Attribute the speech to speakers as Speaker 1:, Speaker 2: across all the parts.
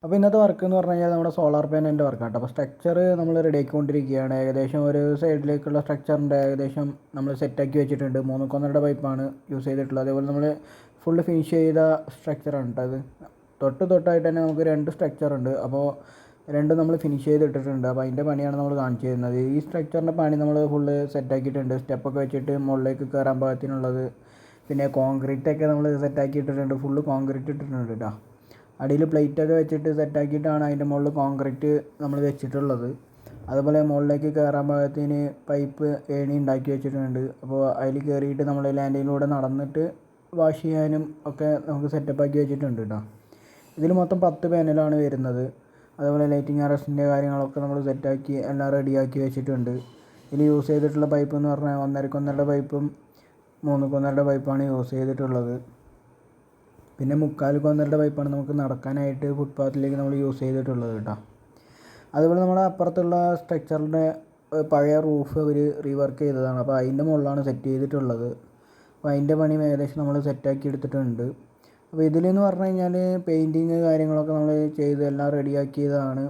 Speaker 1: അപ്പോൾ ഇന്നത്തെ വർക്ക് എന്ന് പറഞ്ഞു കഴിഞ്ഞാൽ നമ്മുടെ സോളാർ പാനലിൻ്റെ വർക്കാണ്. അപ്പോൾ സ്ട്രക്ചർ നമ്മൾ റെഡി ആക്കിക്കൊണ്ടിരിക്കുകയാണ്. ഏകദേശം ഒരു സൈഡിലേക്കുള്ള സ്ട്രക്ചറിൻ്റെ ഏകദേശം നമ്മൾ സെറ്റാക്കി വെച്ചിട്ടുണ്ട്. 3 പൈപ്പാണ് യൂസ് ചെയ്തിട്ടുള്ളത്. അതേപോലെ നമ്മൾ ഫുള്ള് ഫിനിഷ് ചെയ്ത സ്ട്രക്ചറാണ് കേട്ടോ അത്. തൊട്ടായിട്ട് തന്നെ നമുക്ക് 2 സ്ട്രക്ചർ ഉണ്ട്. അപ്പോൾ രണ്ടും നമ്മൾ ഫിനിഷ് ചെയ്തിട്ടിട്ടുണ്ട്. അപ്പോൾ അതിൻ്റെ പണിയാണ് നമ്മൾ കാണിച്ചു തരുന്നത്. ഈ സ്ട്രക്ചറിൻ്റെ പണി നമ്മൾ ഫുള്ള് സെറ്റാക്കിയിട്ടുണ്ട്. സ്റ്റെപ്പൊക്കെ വെച്ചിട്ട് മുകളിലേക്ക് കയറാൻ പാകത്തിനുള്ളത്. പിന്നെ കോൺക്രീറ്റൊക്കെ നമ്മൾ സെറ്റാക്കി ഇട്ടിട്ടുണ്ട്. ഫുള്ള് കോൺക്രീറ്റ് ഇട്ടിട്ടുണ്ട് കേട്ടോ. അടിയിൽ പ്ലേറ്റൊക്കെ വെച്ചിട്ട് സെറ്റാക്കിയിട്ടാണ് അതിൻ്റെ മുകളിൽ കോൺക്രീറ്റ് നമ്മൾ വെച്ചിട്ടുള്ളത്. അതുപോലെ മുകളിലേക്ക് കയറാൻ പാകത്തിന് പൈപ്പ് ഏണി ഉണ്ടാക്കി വെച്ചിട്ടുണ്ട്. അപ്പോൾ അതിൽ കയറിയിട്ട് നമ്മൾ ലാൻഡിങ്ങിലൂടെ നടന്നിട്ട് വാഷ് ചെയ്യാനും ഒക്കെ നമുക്ക് സെറ്റപ്പാക്കി വെച്ചിട്ടുണ്ട് കേട്ടോ. ഇതിൽ മൊത്തം 10 പാനലാണ് വരുന്നത്. അതുപോലെ ലൈറ്റിംഗ് അറസ്റ്റിൻ്റെ കാര്യങ്ങളൊക്കെ നമ്മൾ സെറ്റാക്കി എല്ലാം റെഡിയാക്കി വെച്ചിട്ടുണ്ട്. ഇതിൽ യൂസ് ചെയ്തിട്ടുള്ള പൈപ്പ് എന്ന് പറഞ്ഞാൽ 1.5 പൈപ്പും 3 പൈപ്പാണ് യൂസ് ചെയ്തിട്ടുള്ളത്. പിന്നെ 3/4 പൈപ്പാണ് നമുക്ക് നടക്കാനായിട്ട് ഫുട്പാത്തിലേക്ക് നമ്മൾ യൂസ് ചെയ്തിട്ടുള്ളത് കേട്ടോ. അതുപോലെ നമ്മുടെ അപ്പുറത്തുള്ള സ്ട്രക്ചറിൻ്റെ പഴയ റൂഫ് അവർ റീവർക്ക് ചെയ്തതാണ്. അപ്പോൾ അതിൻ്റെ മുകളിലാണ് സെറ്റ് ചെയ്തിട്ടുള്ളത്. അപ്പോൾ അതിൻ്റെ പണി ഏകദേശം നമ്മൾ സെറ്റാക്കി എടുത്തിട്ടുണ്ട്. അപ്പോൾ ഇതിലെന്ന് പറഞ്ഞു കഴിഞ്ഞാൽ പെയിൻറ്റിങ് കാര്യങ്ങളൊക്കെ നമ്മൾ ചെയ്ത് എല്ലാം റെഡിയാക്കിയതാണ്.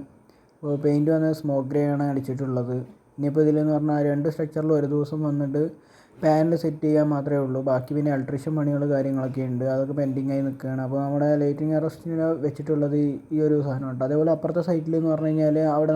Speaker 1: അപ്പോൾ പെയിൻറ്റ് വന്നത് സ്മോക്ക് ഗ്രേ ആണ് അടിച്ചിട്ടുള്ളത്. ഇനിയിപ്പോൾ ഇതിലെന്ന് പറഞ്ഞാൽ 2 സ്ട്രക്ചറിൽ ഒരു ദിവസം വന്നിട്ട് പാനൽ സെറ്റ് ചെയ്യാൻ മാത്രമേ ഉള്ളൂ. ബാക്കി പിന്നെ ഇലക്ട്രീഷ്യൻ പണികൾ കാര്യങ്ങളൊക്കെ ഉണ്ട്. അതൊക്കെ പെൻഡിങ് ആയി നിൽക്കുകയാണ്. അപ്പോൾ നമ്മുടെ ലൈറ്റിംഗ് അറസ്റ്റിന് വെച്ചിട്ടുള്ളത് ഈ ഒരു സാധനമുണ്ട്. അതേപോലെ അപ്പുറത്തെ സൈറ്റിൽ എന്ന് പറഞ്ഞു കഴിഞ്ഞാൽ അവിടെ